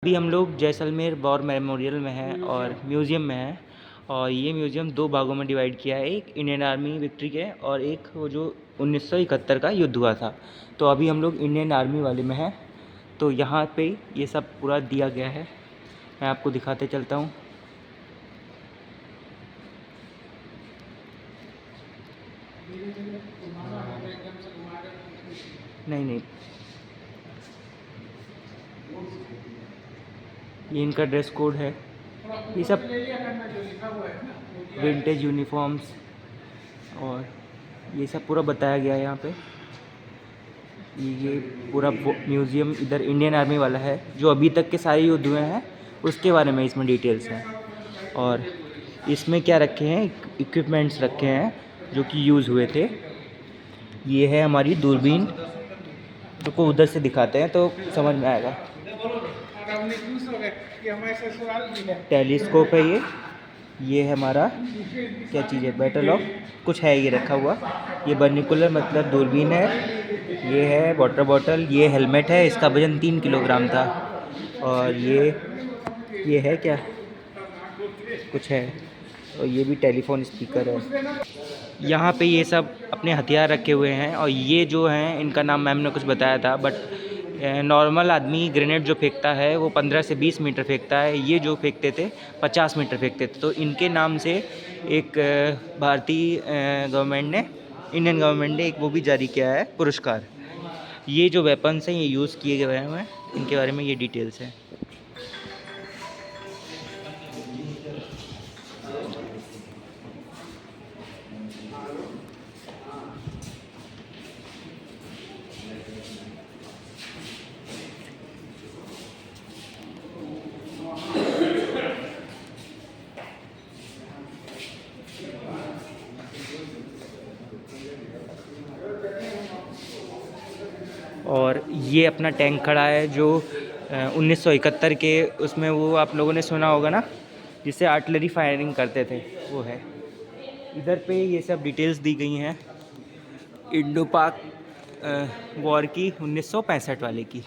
अभी हम लोग जैसलमेर वॉर मेमोरियल में हैं और म्यूज़ियम में हैं। और ये म्यूज़ियम दो भागों में डिवाइड किया है, एक इंडियन आर्मी विक्ट्री के और एक वो जो 1971 का युद्ध हुआ था। तो अभी हम लोग इंडियन आर्मी वाले में हैं। तो यहाँ पे ये सब पूरा दिया गया है, मैं आपको दिखाते चलता हूँ। नहीं नहीं, ये इनका ड्रेस कोड है, ये सब विंटेज यूनिफॉर्म्स और ये सब पूरा बताया गया है यहाँ पे। ये पूरा म्यूज़ियम इधर इंडियन आर्मी वाला है, जो अभी तक के सारे युद्ध हुए हैं उसके बारे में इसमें डिटेल्स हैं। और इसमें क्या रखे हैं, इक्विपमेंट्स रखे हैं जो कि यूज़ हुए थे। ये है हमारी दूरबीन, जो को उधर से दिखाते हैं तो समझ में आएगा। टेलीस्कोप है ये है हमारा, क्या चीज़ है, बैटल ऑफ कुछ है ये रखा हुआ। ये बर्निकुलर मतलब दूरबीन है। ये है वाटर बॉटल, ये हेलमेट है, इसका वज़न 3 किलोग्राम था। और ये है क्या, कुछ है। और ये भी टेलीफोन स्पीकर है। यहाँ पे ये सब अपने हथियार रखे हुए हैं। और ये जो हैं इनका नाम मैम ने कुछ बताया था, बट नॉर्मल आदमी ग्रेनेड जो फेंकता है वो 15 से 20 मीटर फेंकता है, ये जो फेंकते थे 50 मीटर फेंकते थे। तो इनके नाम से एक भारतीय गवर्नमेंट ने, इंडियन गवर्नमेंट ने एक वो भी जारी किया है, पुरस्कार। ये जो वेपन्स हैं ये यूज़ किए गए हैं, इनके बारे में ये डिटेल्स हैं। और ये अपना टैंक खड़ा है जो 1971 के उसमें, वो आप लोगों ने सुना होगा ना, जिससे आर्टिलरी फायरिंग करते थे, वो है। इधर पे ये सब डिटेल्स दी गई हैं इंडो पाक वॉर की, 1965 वाले की।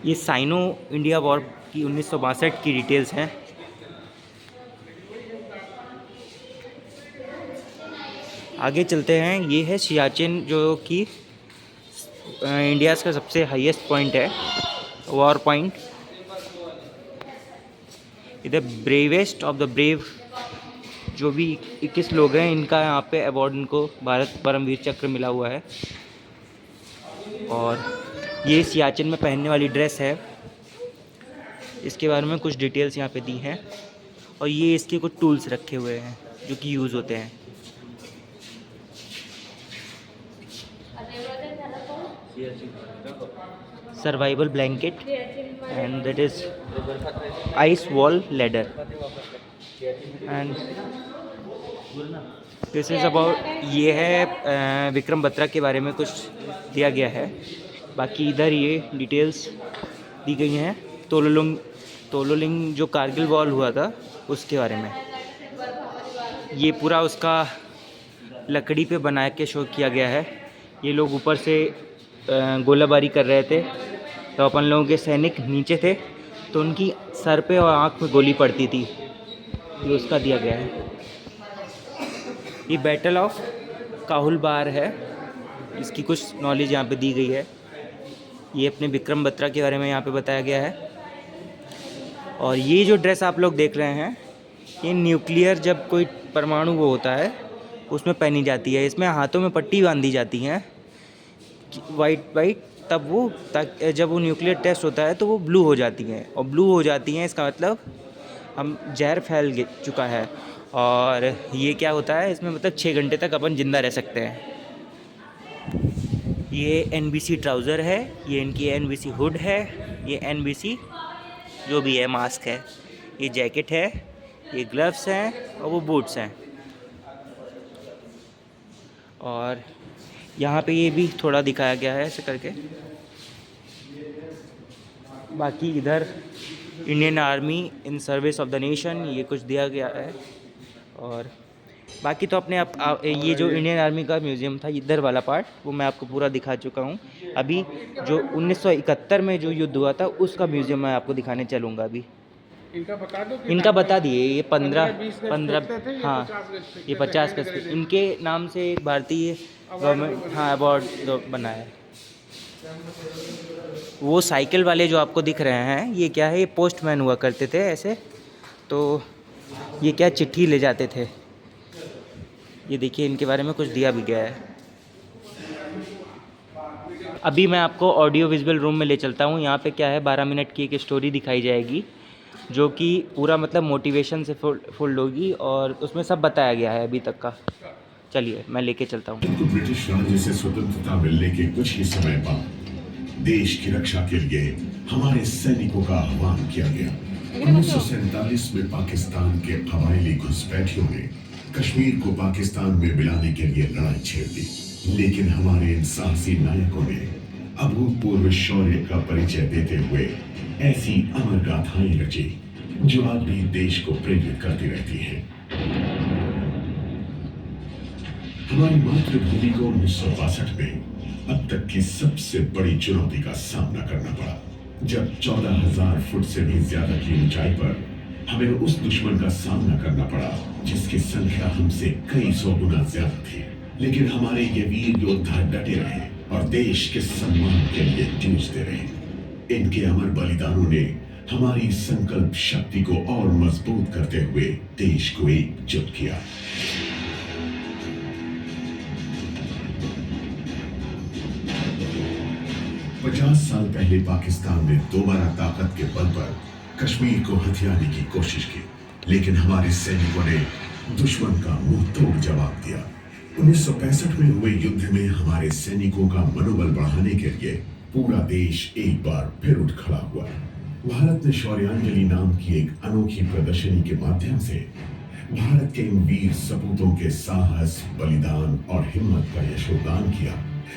ये साइनो इंडिया वॉर की 1962 की डिटेल्स हैं। आगे चलते हैं। ये है सियाचिन, जो कि इंडिया का सबसे हाईएस्ट पॉइंट है, वॉर पॉइंट। इधर ब्रेवेस्ट ऑफ द ब्रेव, जो भी 21 लोग हैं, इनका यहाँ पे अवार्ड, इनको भारत परमवीर चक्र मिला हुआ है। और ये सियाचिन में पहनने वाली ड्रेस है, इसके बारे में कुछ डिटेल्स यहाँ पे दी हैं। और ये इसके कुछ टूल्स रखे हुए हैं जो कि यूज़ होते हैं। Survival blanket and that is ice wall ladder and this is about, ये है विक्रम बत्रा के बारे में कुछ दिया गया है। बाकी इधर ये डिटेल्स दी गई हैं तोलोलिंग जो कारगिल वॉर हुआ था उसके बारे में। ये पूरा उसका लकड़ी पे बना के शो किया गया है। ये लोग ऊपर से गोलाबारी कर रहे थे, तो अपन लोगों के सैनिक नीचे थे, तो उनकी सर पे और आँख में गोली पड़ती थी, ये उसका दिया गया है। ये बैटल ऑफ काहुल बार है, इसकी कुछ नॉलेज यहाँ पे दी गई है। ये अपने विक्रम बत्रा के बारे में यहाँ पे बताया गया है। और ये जो ड्रेस आप लोग देख रहे हैं, ये न्यूक्लियर, जब कोई परमाणु वो होता है उसमें पहनी जाती है। इसमें हाथों में पट्टी बांधी जाती हैं वाइट, तब वो जब वो न्यूक्लियर टेस्ट होता है तो वो ब्लू हो जाती हैं। और ब्लू हो जाती हैं इसका मतलब हम जहर फैल चुका है। और ये क्या होता है इसमें, मतलब 6 घंटे तक अपन ज़िंदा रह सकते हैं। ये NBC ट्राउज़र है, ये इनकी NBC हुड है, ये NBC जो भी है मास्क है, ये जैकेट है, ये ग्लव्स हैं और वो बूट्स हैं। और यहाँ पे ये भी थोड़ा दिखाया गया है ऐसे करके। बाकी इधर Indian army in service of the nation, ये कुछ दिया गया है। और बाकी तो अपने ये जो इंडियन आर्मी का म्यूज़ियम था इधर वाला पार्ट वो मैं आपको पूरा दिखा चुका हूँ। अभी जो 1971 में जो युद्ध हुआ था उसका म्यूज़ियम मैं आपको दिखाने चलूँगा अभी। इनका बता दो कि इनका बता दिए, ये 15-20 गज 15 फेंकते थे, ये हाँ 50 गज फेंकते ये थे, 50 हैंड गज के ग्रेनेड। इनके नाम से एक भारतीय अवार्ड भी गवर्नमेंट बना हाँ है। अवार्ड बना है। वो साइकिल वाले जो आपको दिख रहे हैं ये क्या है, ये पोस्टमैन हुआ करते थे ऐसे, तो ये क्या चिट्ठी ले जाते थे। ये देखिए इनके बारे में कुछ दिया भी गया है। अभी मैं आपको ऑडियो विजुअल रूम में ले चलता हूँ। यहाँ पे क्या है 12 मिनट की एक स्टोरी दिखाई जाएगी जो कि पूरा मतलब मोटिवेशन से फुल होगी और उसमें सब बताया गया है अभी तक का। चलिए मैं लेके चलता हूँ। ब्रिटिश राज्य से स्वतंत्रता मिलने के कुछ ही समय बाद देश की रक्षा के लिए हमारे सैनिकों का आह्वान किया गया। 1947 में पाकिस्तान के कबायली घुसपैठियों ने कश्मीर को पाकिस्तान में मिलाने के लिए लड़ाई छेड़ दी, लेकिन हमारे इन साहसी नायकों ने अभूतपूर्व शौर्य का परिचय देते हुए ऐसी अमर गाथाएं रची जो आज भी देश को प्रेरित करती रहती हैं। हमारी मातृभूमि को 1962 में अब तक की सबसे बड़ी चुनौती का सामना करना पड़ा, जब 14,000 फुट से भी ज्यादा की ऊंचाई पर हमें उस दुश्मन का सामना करना पड़ा जिसकी संख्या हमसे कई सौ गुना ज्यादा थी। लेकिन हमारे ये वीर योद्धा डटे रहे और देश के सम्मान के लिए जूझते रहे। इनके अमर बलिदानों ने हमारी संकल्प शक्ति को और मजबूत करते हुए देश को एकजुट किया। पचास साल पहले पाकिस्तान ने दोबारा ताकत के बल पर कश्मीर को हथियाने की कोशिश की, लेकिन हमारे सैनिकों ने दुश्मन का मुंह तोड़ जवाब दिया। 1965 में हुए युद्ध में हमारे सैनिकों का मनोबल बढ़ाने के लिए पूरा देश एक बार फिर उठ खड़ा हुआ। भारत ने शौर्यांजलि नाम की एक अनोखी प्रदर्शनी के माध्यम से भारत के इन वीर सपूतों के साहस, बलिदान और हिम्मत का यशोगान किया,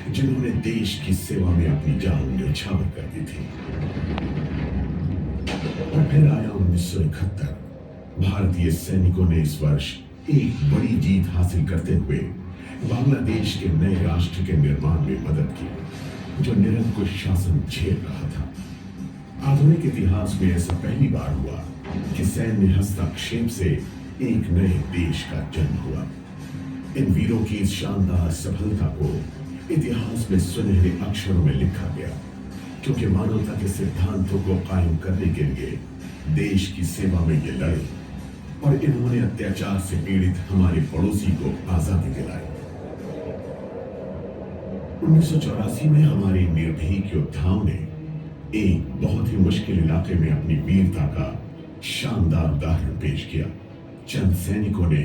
जिन्होंने देश की सेवा में अपनी जान न्यौछावर कर दी थी। और फिर आया 1971। भारतीय सैनिकों ने इस वर्ष एक बड़ी जीत हासिल करते हुए बांग्लादेश के नए राष्ट्र के निर्माण में मदद की, जो निरंकुश शासन झेल रहा था। आधुनिक इतिहास में ऐसा पहली बार हुआ कि सैन्य हस्तक्षेप से एक नए देश का जन्म हुआ। इन वीरों की इस शानदार सफलता को इतिहास में सुनहरे अक्षरों में लिखा गया, क्योंकि मानवता के सिद्धांतों को कायम करने के लिए देश की सेवा में ये लड़े और इन्होंने अत्याचार से पीड़ित हमारे पड़ोसी को आजादी दिलाई। 1984 में हमारे निर्भीक योद्धाओं ने एक बहुत ही मुश्किल इलाके में अपनी वीरता का शानदार उदाहरण पेश किया। चंद सैनिकों ने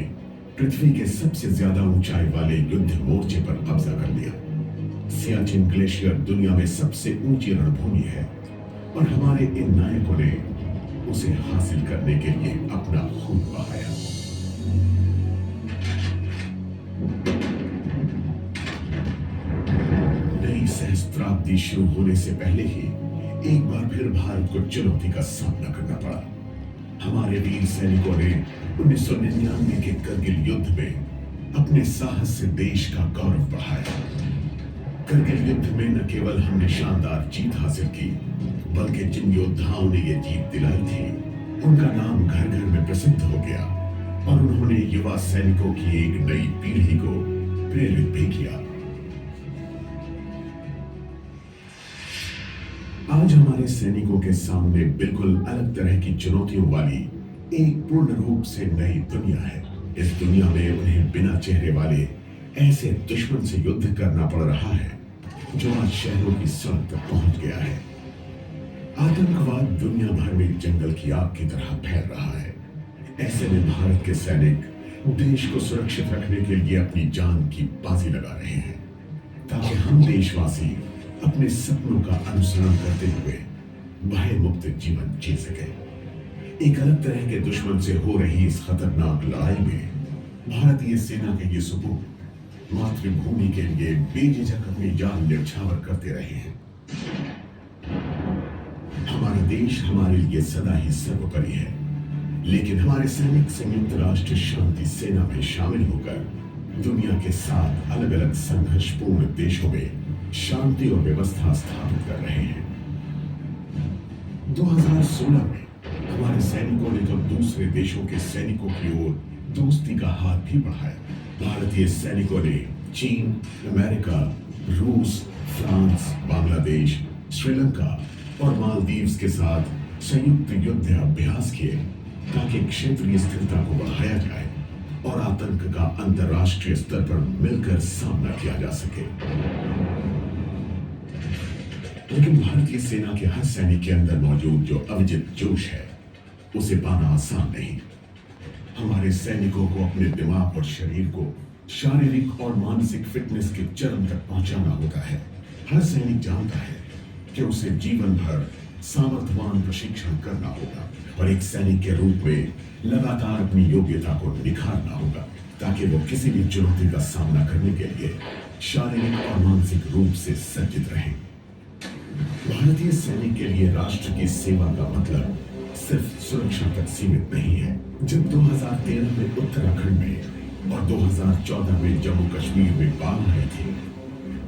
पृथ्वी के सबसे ज्यादा ऊंचाई वाले युद्ध मोर्चे पर कब्जा कर लिया। सियाचिन ग्लेशियर दुनिया में सबसे ऊंची रणभूमि है और हमारे इन नायकों ने उसे हासिल करने के लिए अपना खून बहाया। नई सहस्त्राब्दी शुरू होने से पहले ही एक बार फिर भारत को चुनौती का सामना करना पड़ा। हमारे वीर सैनिकों ने 1999 के करगिल युद्ध में अपने साहस से देश का गौरव बढ़ाया। करगिल युद्ध में न केवल हमने शानदार जीत हासिल की, बल्कि जिन योद्धाओं ने ये जीत दिलाई थी उनका नाम घर घर में प्रसिद्ध हो गया और उन्होंने युवा सैनिकों की एक नई पीढ़ी को प्रेरित भी किया। आज हमारे सैनिकों के सामने बिल्कुल अलग तरह की चुनौतियों वाली एक पूर्ण रूप से नई दुनिया है। इस दुनिया में उन्हें बिना चेहरे वाले ऐसे दुश्मन से युद्ध करना पड़ रहा है जो आज शहरों की सड़क तक पहुंच गया है। आतंकवाद दुनिया भर में जंगल की आग की तरह फैल रहा है। ऐसे में भारत के सैनिक देश को सुरक्षित रखने के लिए अपनी जान की बाजी लगा रहे हैं, ताकि हम देशवासी अपने सपनों का अनुसरण करते हुए भय मुक्त जीवन जी सके। एक अलग तरह के दुश्मन से हो रही इस खतरनाक लड़ाई में भारतीय सेना के ये सपूत मातृभूमि के लिए बेझिझक अपनी जान न्यौछावर करते रहे हैं। हमारा देश हमारे लिए सदा ही सर्वोपरि है। लेकिन हमारे सैनिक संयुक्त राष्ट्र शांति सेना में शामिल होकर दुनिया के 7 अलग अलग संघर्षपूर्ण देशों में शांति और व्यवस्था स्थापित कर रहे हैं। 2016 में हमारे सैनिकों ने जब दूसरे देशों के सैनिकों की ओर दोस्ती का हाथ भी बढ़ाया, भारतीय सैनिकों ने चीन, अमेरिका, रूस, फ्रांस, बांग्लादेश, श्रीलंका और मालदीव्स के साथ संयुक्त युद्ध अभ्यास किए ताकि क्षेत्रीय स्थिरता को बढ़ाया जाए और आतंक का अंतर्राष्ट्रीय स्तर पर मिलकर सामना किया जा सके। लेकिन भारतीय सेना के हर सैनिक के अंदर मौजूद जो अविजित जोश है, उसे पाना आसान नहीं। हमारे सैनिकों को अपने दिमाग और शरीर को शारीरिक और मानसिक फिटनेस के चरम तक पहुंचाना होता है। हर सैनिक जानता है कि उसे जीवन भर सामर्थ्यवान प्रशिक्षण करना होगा और एक सैनिक के रूप में लगातार अपनी योग्यता को निखारना होगा ताकि वो किसी भी चुनौती का सामना करने के लिए शारीरिक और मानसिक रूप से सज्जित रहे। भारतीय सैनिक के लिए राष्ट्र की सेवा का मतलब सिर्फ सुरक्षा तक सीमित नहीं है। जब 2013 में उत्तराखंड में और 2014 में जम्मू कश्मीर में बाढ़ आई थी,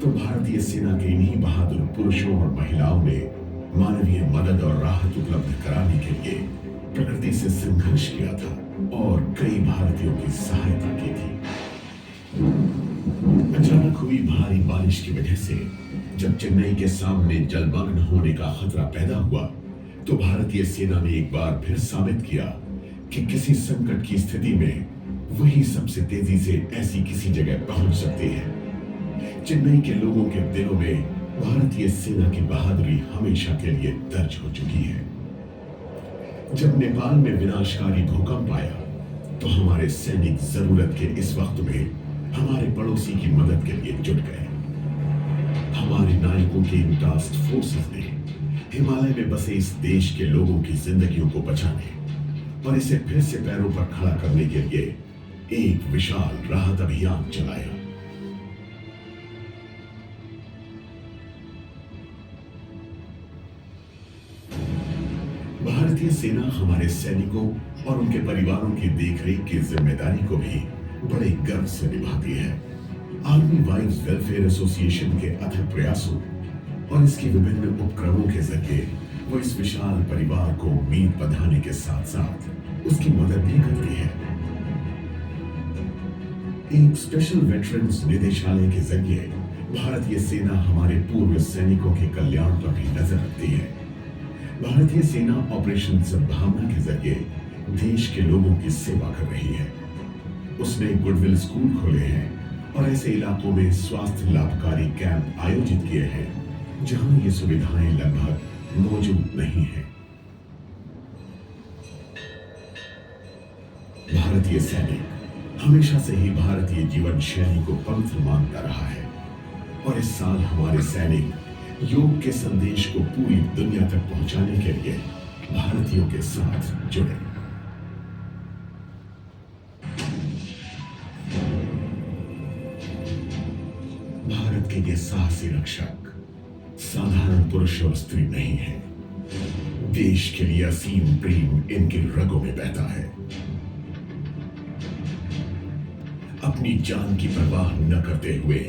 तो भारतीय सेना के इन्हीं बहादुर पुरुषों और महिलाओं ने मानवीय मदद और राहत उपलब्ध कराने के लिए प्रकृति से संघर्ष किया था और कई भारतीयों की सहायता की थी। अचानक हुई भारी बारिश की वजह से जब चेन्नई के सामने जलमग्न होने का खतरा पैदा हुआ, तो भारतीय सेना ने एक बार फिर साबित किया कि किसी संकट की स्थिति में वही सबसे तेजी से ऐसी किसी जगह पहुंच सकती है। चेन्नई के लोगों के दिलों में भारतीय सेना की बहादुरी हमेशा के लिए दर्ज हो चुकी है। जब नेपाल में विनाशकारी भूकंप आया, तो हमारे सैनिक जरूरत के इस वक्त में हमारे पड़ोसी की मदद के लिए जुट गए। हमारे नायकों के इन टास्क फोर्सेस ने हिमालय में बसे इस देश के लोगों की जिंदगियों को बचाने और इसे फिर से पैरों पर खड़ा करने के लिए एक विशाल राहत अभियान चलाया। भारतीय सेना हमारे सैनिकों और उनके परिवारों की देखरेख की जिम्मेदारी को भी बड़े गर्व से निभाती है। आर्मी वाइव्स वेलफेयर एसोसिएशन के अथक प्रयासों और इसके विभिन्न उपक्रमों के जरिए वो इस विशाल परिवार को उम्मीद बंधाने के साथ साथ उसकी मदद भी करती है। एक स्पेशल वेटरन्स निदेशालय के जरिए भारतीय सेना हमारे पूर्व सैनिकों के कल्याण पर भी नजर रखती है। भारतीय सेना ऑपरेशन सद्भावना के जरिए देश के लोगों की सेवा कर रही है। उसने गुडविल स्कूल खोले हैं और ऐसे इलाकों में स्वास्थ्य लाभकारी कैंप आयोजित किए हैं जहां ये सुविधाएं लगभग मौजूद नहीं है। भारतीय सैनिक हमेशा से ही भारतीय जीवन शैली को पवित्र मानता रहा है और इस साल हमारे सैनिक योग के संदेश को पूरी दुनिया तक पहुंचाने के लिए भारतीयों के साथ जुड़े। भारत के ये साहसी रक्षक साधारण पुरुष और स्त्री नहीं है। देश के लिए असीम प्रेम इनके रगों में बहता है। अपनी जान की परवाह न करते हुए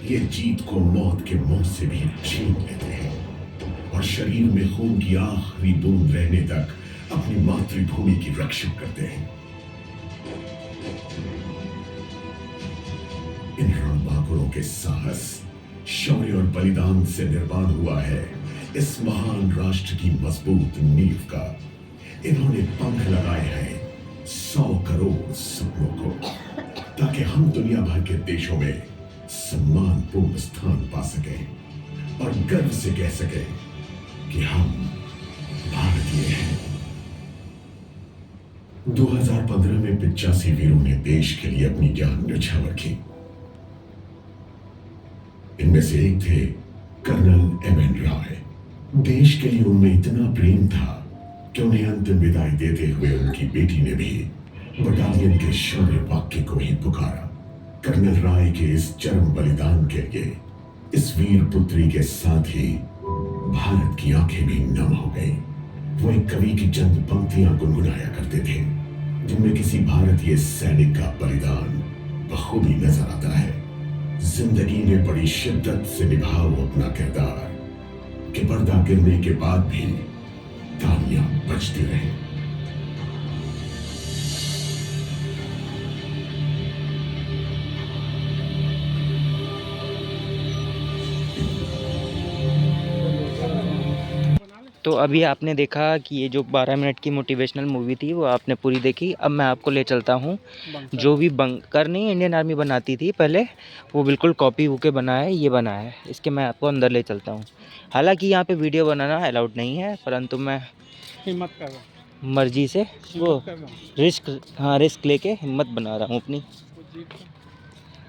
ये जीत को मौत के मुंह से भी छीन लेते हैं और शरीर में खून की आखिरी बूंद रहने तक अपनी मातृभूमि की रक्षा करते हैं। इन रणबांकुरों के साहस, शौर्य और बलिदान से निर्माण हुआ है इस महान राष्ट्र की मजबूत नींव का। इन्होंने पंख लगाए हैं 100 करोड़ सपनों को, ताकि हम दुनिया भर के देशों में सम्मानपूर्ण स्थान पा सकें और गर्व से कह सकें कि हम भारतीय हैं। 2015 में 85 वीरों ने देश के लिए अपनी जान न्यौछावर की। इनमें से एक थे कर्नल एम.एन. राय। देश के लिए उनमें इतना प्रेम था कि उन्हें अंतिम विदाई देते हुए उनकी बेटी ने भी बटालियन के शौर्य वाक्य को ही पुकारा। कर्नल राय के इस चरम बलिदान के लिए इस वीर पुत्री के साथ ही भारत की आंखें भी नम हो गई। वो एक कवि की चंद पंक्तियां गुनगुनाया करते थे, जिनमें किसी भारतीय सैनिक का बलिदान बखूबी नजर आता है। जिंदगी में बड़ी शिद्दत से निभाओ अपना किरदार, कि पर्दा गिरने के बाद भी तालियां बजती रहें। तो अभी आपने देखा कि ये जो 12 मिनट की मोटिवेशनल मूवी थी वो आपने पूरी देखी। अब मैं आपको ले चलता हूँ जो भी बंकर नहीं इंडियन आर्मी बनाती थी पहले, वो बिल्कुल कॉपी होके बना है, ये बना है। इसके मैं आपको अंदर ले चलता हूँ। हालांकि यहाँ पे वीडियो बनाना अलाउड नहीं है, परंतु मैं हिम्मत कर रहा हूँ, मर्जी से वो कर रहा हूँ। रिस्क लेके हिम्मत बना रहा हूँ अपनी। वो जीप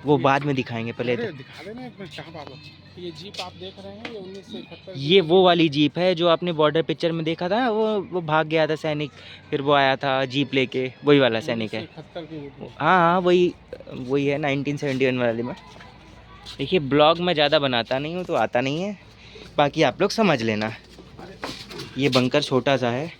वो बाद में दिखाएंगे, पहले अरे दिखा देना एक मिनट, क्या बात है। ये जीप आप देख रहे हैं, ये 1971 ये वो वाली जीप है जो आपने बॉर्डर पिक्चर में देखा था। वो भाग गया था सैनिक, फिर वो आया था जीप लेके, वही वाला सैनिक है। 1971 की वो। हाँ हाँ, वही है 1971 वाले में। देखिए ब्लॉग में ज़्यादा बनाता नहीं हूँ तो आता नहीं है, बाकी आप लोग समझ लेना। ये बंकर छोटा सा है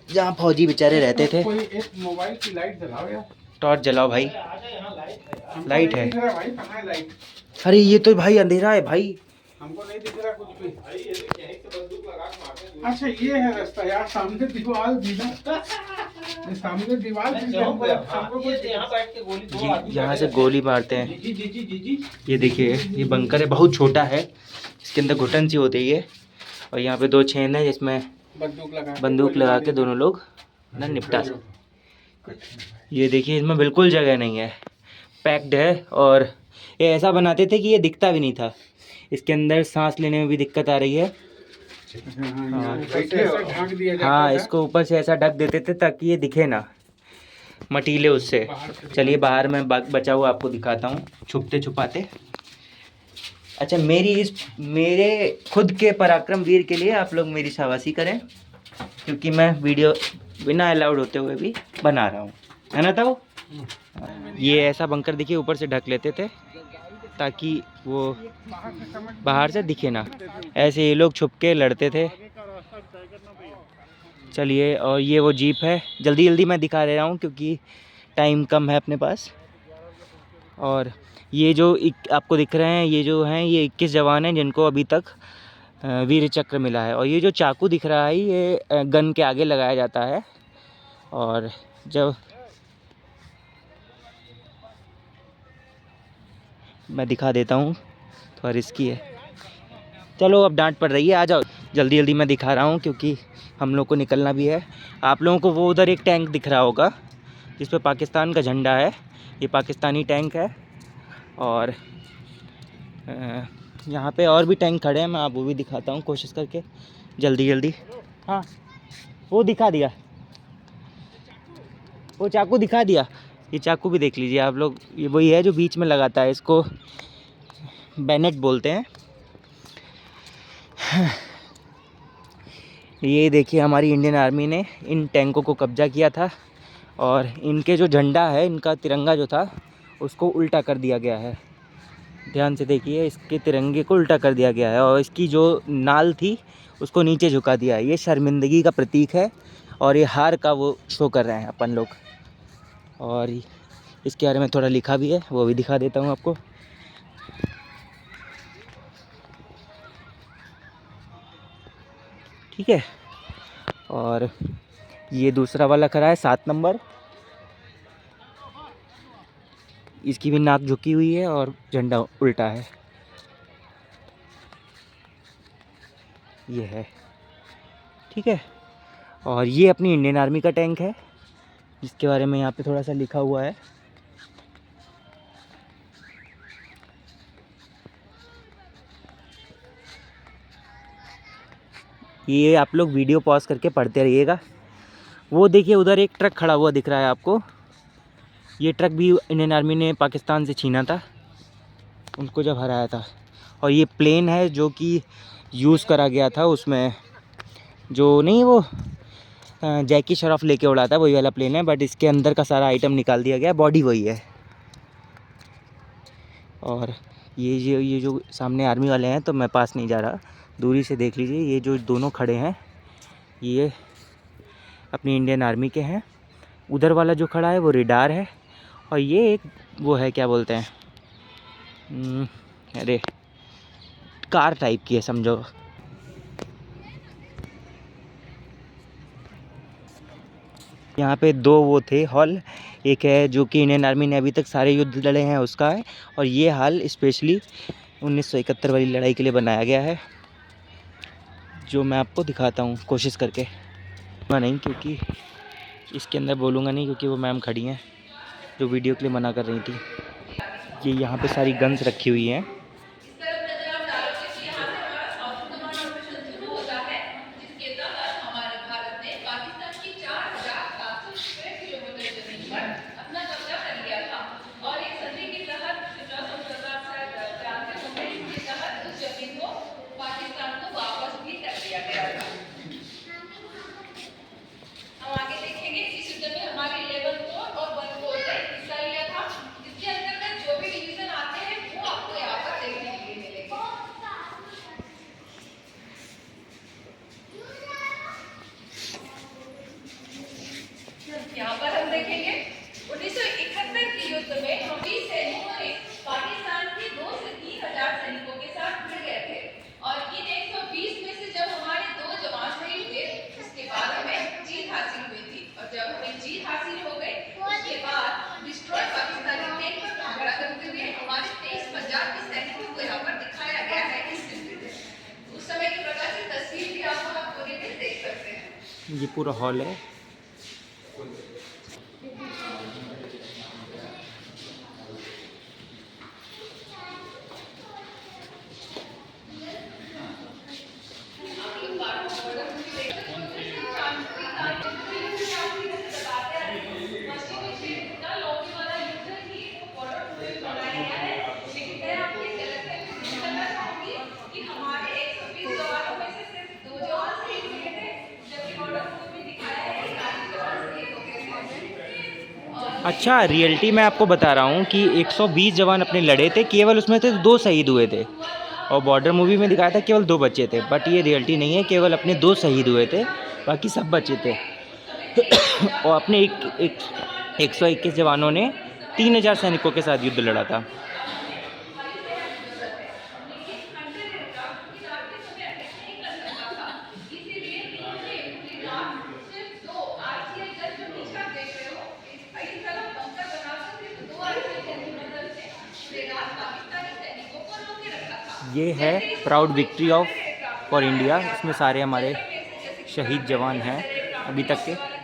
जहाँ फौजी बेचारे रहते थे। कोई एक मोबाइल की लाइट जलाओ यार। टॉर्च जलाओ भाई, हमको लाइट नहीं है। दिख रहा भाई, कहाँ है लाइट? अरे ये तो भाई अंधेरा है भाई। हमको नहीं दिख रहा कुछ भी। अच्छा ये है रास्ता यार, सामने दीवार भी ना, ये सामने दीवार भी है, हमको कुछ यहाँ से गोली मारते हैं। ये देखिए ये बंकर है, बहुत छोटा है, इसके अंदर घुटन सी होती है और यहाँ पे 2 छेद है जिसमें बंदूक लगा के दोनों लोग ना निपटा सकते। ये देखिए इसमें बिल्कुल जगह नहीं है, पैक्ड है। और ये ऐसा बनाते थे कि ये दिखता भी नहीं था, इसके अंदर सांस लेने में भी दिक्कत आ रही है। हाँ, इसको ऊपर से ऐसा ढक देते थे ताकि ये दिखे ना मटीले उससे। चलिए बाहर में बचा हुआ आपको दिखाता हूँ, छुपते छुपाते। अच्छा, मेरे खुद के पराक्रम वीर के लिए आप लोग मेरी शाबाशी करें, क्योंकि मैं वीडियो बिना अलाउड होते हुए भी बना रहा हूँ, है ना। तो ये ऐसा बंकर देखिए ऊपर से ढक लेते थे ताकि वो बाहर से दिखे ना, ऐसे ये लोग छुप के लड़ते थे। चलिए, और ये वो जीप है, जल्दी जल्दी मैं दिखा दे रहा हूँ क्योंकि टाइम कम है अपने पास। और ये जो आपको दिख रहे हैं, ये जो हैं, ये 21 जवान हैं जिनको अभी तक वीर चक्र मिला है। और ये जो चाकू दिख रहा है ये गन के आगे लगाया जाता है, और जब मैं दिखा देता हूँ, थोड़ा रिस्की है। चलो अब डांट पड़ रही है, आ जाओ जल्दी जल्दी मैं दिखा रहा हूँ क्योंकि हम लोग को निकलना भी है। आप लोगों को वो उधर एक टैंक दिख रहा होगा जिस पे पाकिस्तान का झंडा है, ये पाकिस्तानी टैंक है। और यहाँ पे और भी टैंक खड़े हैं, मैं आपको भी दिखाता हूँ कोशिश करके जल्दी जल्दी। हाँ, वो दिखा दिया, वो चाकू दिखा दिया। ये चाकू भी देख लीजिए आप लोग, ये वही है जो बीच में लगाता है, इसको बैनेट बोलते हैं। ये देखिए हमारी इंडियन आर्मी ने इन टैंकों को कब्जा किया था, और इनके जो झंडा है, इनका तिरंगा जो था उसको उल्टा कर दिया गया है। ध्यान से देखिए, इसके तिरंगे को उल्टा कर दिया गया है और इसकी जो नाल थी उसको नीचे झुका दिया है। ये शर्मिंदगी का प्रतीक है और ये हार का वो शो कर रहे हैं अपन लोग। और इसके बारे में थोड़ा लिखा भी है, वो भी दिखा देता हूँ आपको। ठीक है, और ये दूसरा वाला खड़ा है 7 नंबर, इसकी भी नाक झुकी हुई है और झंडा उल्टा है। ये है, ठीक है। और ये अपनी इंडियन आर्मी का टैंक है जिसके बारे में यहाँ पे थोड़ा सा लिखा हुआ है। ये आप लोग वीडियो पॉज करके पढ़ते रहिएगा। वो देखिए उधर एक ट्रक खड़ा हुआ दिख रहा है आपको, ये ट्रक भी इंडियन आर्मी ने पाकिस्तान से छीना था, उनको जब हराया था। और ये प्लेन है जो कि यूज़ करा गया था, उसमें जो नहीं वो जैकी श्रॉफ लेके उड़ा था, वही वाला प्लेन है, बट इसके अंदर का सारा आइटम निकाल दिया गया, बॉडी वही है। और ये जो सामने आर्मी वाले हैं, तो मैं पास नहीं जा रहा, दूरी से देख लीजिए, ये जो दोनों खड़े हैं ये अपनी इंडियन आर्मी के हैं। उधर वाला जो खड़ा है वो रेडार है, और ये एक वो है, क्या बोलते हैं, अरे कार टाइप की है समझो। यहाँ पे दो वो थे हॉल, एक है जो कि इंडियन आर्मी ने अभी तक सारे युद्ध लड़े हैं उसका है, और ये हॉल स्पेशली 1971 वाली लड़ाई के लिए बनाया गया है, जो मैं आपको दिखाता हूँ कोशिश करके। मैं नहीं, क्योंकि इसके अंदर बोलूँगा नहीं, क्योंकि वो मैम खड़ी हैं जो वीडियो के लिए मना कर रही थी। ये यहाँ पे सारी गन्स रखी हुई हैं। यहाँ पर हम देखेंगे 1971 के युद्ध में हम 20 सैनिकों ने पाकिस्तान के 2 से 3 हजार सैनिकों के साथ भिड़ गए थे, और इन 120 में से जब हमारे 2 जवान शहीद हुए, उसके बाद हमें जीत हासिल हुई थी। और जब हमें जीत हासिल हो गई, उसके बाद डिस्ट्रॉय पाकिस्तानी टैंक पर हमला करते हुए हमारे 23 पंजाब के सैनिकों को यहाँ पर दिखाया गया है इस चित्र में। उस समय की प्रकाशित तस्वीर भी आप पूरे में देख सकते हैं। ये पूरा हॉल है। अच्छा, रियलिटी मैं आपको बता रहा हूँ कि 120 जवान अपने लड़े थे, केवल उसमें से 2 शहीद हुए थे, और बॉर्डर मूवी में दिखाया था केवल 2 बचे थे, बट ये रियलिटी नहीं है, केवल अपने 2 शहीद हुए थे, बाकी सब बचे थे। और अपने 121 जवानों ने 3000 सैनिकों के साथ युद्ध लड़ा था। ये है proud victory of for India, इसमें सारे हमारे शहीद जवान हैं अभी तक के।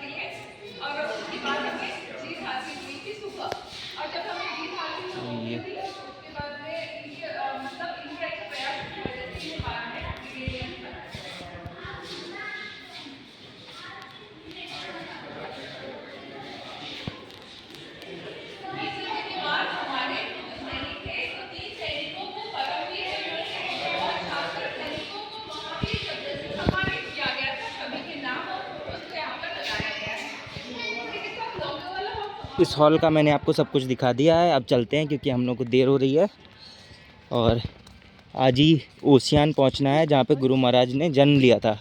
इस हॉल का मैंने आपको सब कुछ दिखा दिया है, अब चलते हैं क्योंकि हम लोग को देर हो रही है, और आज ही ओसियान पहुंचना है जहां पे गुरु महाराज ने जन्म लिया था।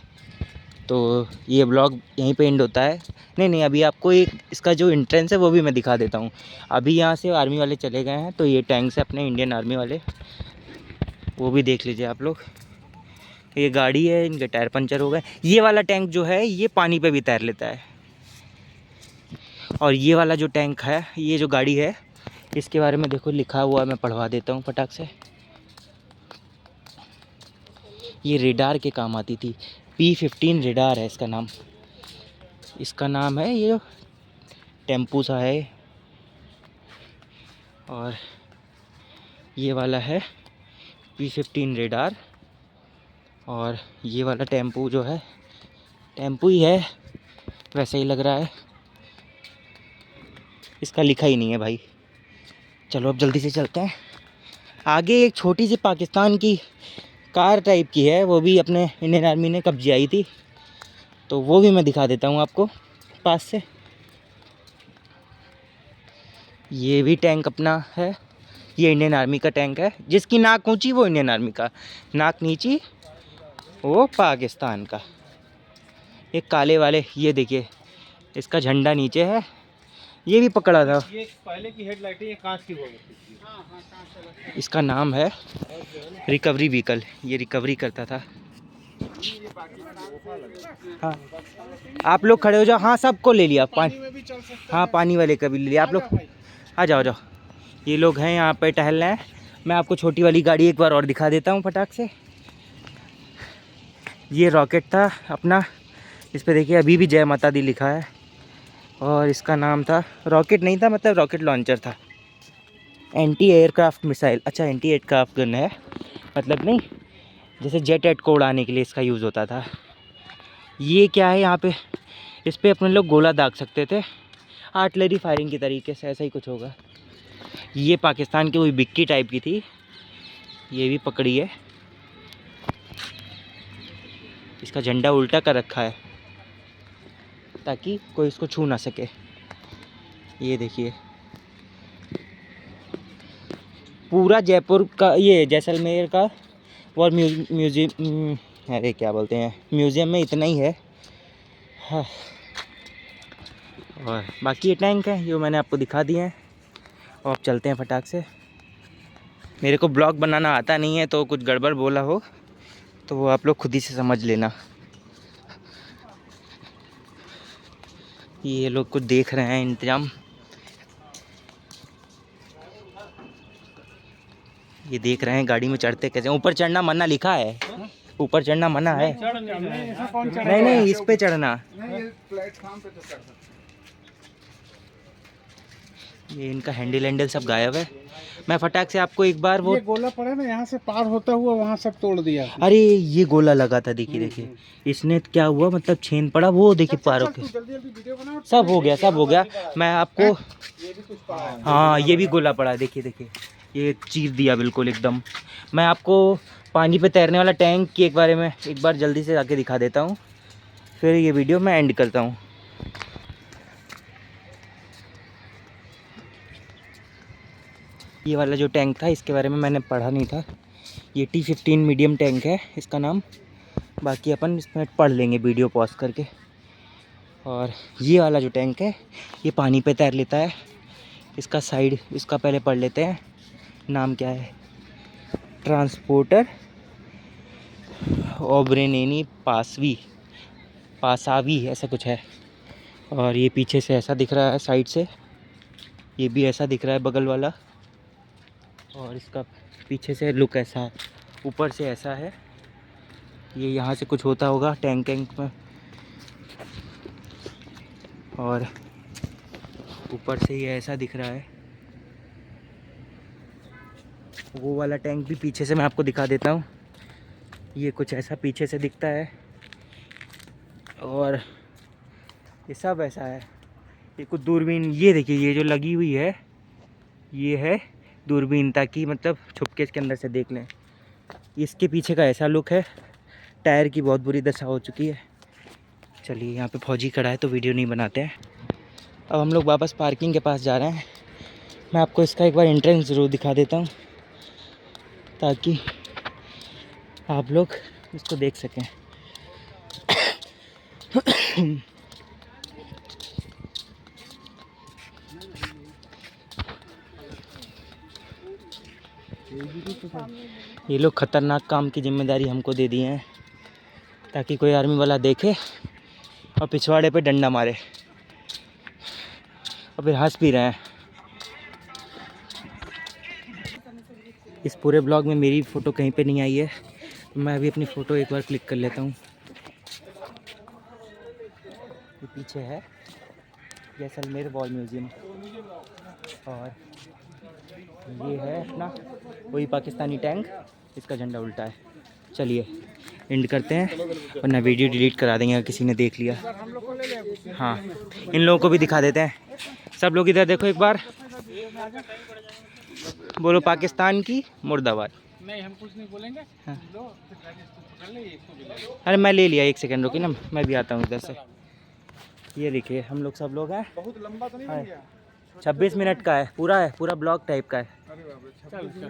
तो ये ब्लॉग यहीं पे एंड होता है। नहीं, अभी आपको एक इसका जो एंट्रेंस है वो भी मैं दिखा देता हूँ। अभी यहाँ से आर्मी वाले चले गए हैं, तो ये टैंक्स है अपने इंडियन आर्मी वाले, वो भी देख लीजिए आप लोग। ये गाड़ी है, इनके टायर पंचर हो गए। ये वाला टैंक जो है ये पानी पे भी तैर लेता है, और ये वाला जो टैंक है, ये जो गाड़ी है, इसके बारे में देखो लिखा हुआ है, मैं पढ़वा देता हूँ फटाक से। ये रेडार के काम आती थी, P-15 रेडार है इसका नाम। इसका नाम है, ये टेम्पू सा है, और ये वाला है P-15 रेडार, और ये वाला टेम्पू जो है, टेम्पू ही है, वैसे ही लग रहा है, इसका लिखा ही नहीं है भाई। चलो अब जल्दी से चलते हैं आगे। एक छोटी सी पाकिस्तान की कार टाइप की है, वो भी अपने इंडियन आर्मी ने कब्जे आई थी, तो वो भी मैं दिखा देता हूँ आपको पास से। ये भी टैंक अपना है, ये इंडियन आर्मी का टैंक है। जिसकी नाक ऊंची वो इंडियन आर्मी का, नाक नीची वो पाकिस्तान का। एक काले वाले, ये देखिए इसका झंडा नीचे है, ये भी पकड़ा था। ये पहले की हेडलाइट है, ये कांच की हुआ करती थी। इसका नाम है रिकवरी व्हीकल, ये रिकवरी करता था। हाँ आप लोग खड़े हो जाओ। हाँ सबको ले लिया पानी में भी चल सकते हाँ पानी वाले का भी ले लिया। आप लोग आ जाओ जाओ। ये लोग हैं यहाँ पे टहल रहे हैं। मैं आपको छोटी वाली गाड़ी एक बार और दिखा देता हूँ फटाक से। ये रॉकेट था अपना, इस पे देखिए अभी भी जय माता दी लिखा है। और इसका नाम था, रॉकेट नहीं था मतलब रॉकेट लॉन्चर था, एंटी एयरक्राफ्ट मिसाइल। अच्छा एंटी एयरक्राफ्ट गन है, मतलब नहीं जैसे जेट एट को उड़ाने के लिए इसका यूज़ होता था। ये क्या है यहाँ पे, इस पर अपने लोग गोला दाग सकते थे, आर्टिलरी फायरिंग के तरीके से, ऐसा ही कुछ होगा। ये पाकिस्तान की कोई बिक्की टाइप की थी, ये भी पकड़ी है। इसका झंडा उल्टा कर रखा है ताकि कोई इसको छू ना सके। ये देखिए पूरा जयपुर का, ये जैसलमेर का वॉर म्यूजियम, अरे क्या बोलते हैं, म्यूज़ियम में इतना ही है। हाँ। और बाकी ये टैंक है जो मैंने आपको दिखा दिए हैं। और अब चलते हैं फटाक से। मेरे को ब्लॉग बनाना आता नहीं है, तो कुछ गड़बड़ बोला हो तो वो आप लोग खुद ही से समझ लेना। ये लोग कुछ देख रहे हैं इंतजाम। ये देख रहे हैं गाड़ी में चढ़ते कैसे। ऊपर चढ़ना मना लिखा है, ऊपर चढ़ना मना है। नहीं नहीं इस पे चढ़ना। प्लेटफॉर्म पे तो चढ़ सकते। ये इनका हैंडल सब गायब है। मैं फटाक से आपको एक बार वो, ये गोला पड़ा ना, यहाँ से पार होता हुआ वहाँ सब तोड़ दिया। अरे ये गोला लगा था, देखिए देखिए इसने क्या हुआ, मतलब छेन पड़ा, वो देखिए पार होके जल्दी जल्दी वीडियो बनाओ। सब हो गया, सब हो गया। मैं आपको, ये भी कुछ पड़ा है। हाँ ये भी गोला पड़ा है, देखिए देखिए ये चीर दिया बिल्कुल एकदम। मैं आपको पानी पे तैरने वाला टैंक के बारे में एक बार जल्दी से आके दिखा देता हूँ, फिर ये वीडियो मैं एंड करता हूँ। ये वाला जो टैंक था इसके बारे में मैंने पढ़ा नहीं था। ये T-15 मीडियम टैंक है इसका नाम, बाकी अपन इसमें पढ़ लेंगे वीडियो पॉज करके। और ये वाला जो टैंक है ये पानी पे तैर लेता है। इसका साइड, इसका पहले पढ़ लेते हैं, नाम क्या है, ट्रांसपोर्टर ओब्रेनेनी पासावी ऐसा कुछ है। और ये पीछे से ऐसा दिख रहा है, साइड से ये भी ऐसा दिख रहा है बगल वाला। और इसका पीछे से लुक ऐसा है, ऊपर से ऐसा है। ये यहाँ से कुछ होता होगा टैंक में, और ऊपर से ये ऐसा दिख रहा है। वो वाला टैंक भी पीछे से मैं आपको दिखा देता हूँ, ये कुछ ऐसा पीछे से दिखता है। और ये सब ऐसा है। ये कुछ दूरबीन, ये देखिए ये जो लगी हुई है ये है दूरबीन, ताकि मतलब छुप के इसके अंदर से देख लें। इसके पीछे का ऐसा लुक है। टायर की बहुत बुरी दशा हो चुकी है। चलिए यहाँ पे फौजी खड़ा है तो वीडियो नहीं बनाते हैं। अब हम लोग वापस पार्किंग के पास जा रहे हैं। मैं आपको इसका एक बार एंट्रेंस ज़रूर दिखा देता हूँ ताकि आप लोग इसको देख सकें। ये लोग ख़तरनाक काम की जिम्मेदारी हमको दे दी है ताकि कोई आर्मी वाला देखे और पिछवाड़े पे डंडा मारे, और फिर हंस भी रहे हैं। इस पूरे ब्लॉग में मेरी फ़ोटो कहीं पे नहीं आई है, तो मैं अभी अपनी फ़ोटो एक बार क्लिक कर लेता हूँ। ये पीछे है जैसलमेर वॉर म्यूज़ियम, और ये है अपना वही पाकिस्तानी टैंक, इसका झंडा उल्टा है। चलिए एंड करते हैं, वरना वीडियो डिलीट करा देंगे अगर किसी ने देख लिया। हाँ इन लोगों को भी दिखा देते हैं। सब लोग इधर देखो एक बार, बोलो पाकिस्तान की मुर्दाबाद। नहीं हम कुछ नहीं बोलेंगे। हाँ। लो, पकड़ ले, इसको भी ले लो। अरे मैं ले लिया, एक सेकंड रुकी ना, मैं भी आता हूँ इधर से। ये देखिए हम लोग सब लोग हैं। बहुत लंबा तो नहीं बन गया। 26 मिनट का है, पूरा ब्लॉग टाइप का है। अरे बाप रे, 26 मिनट।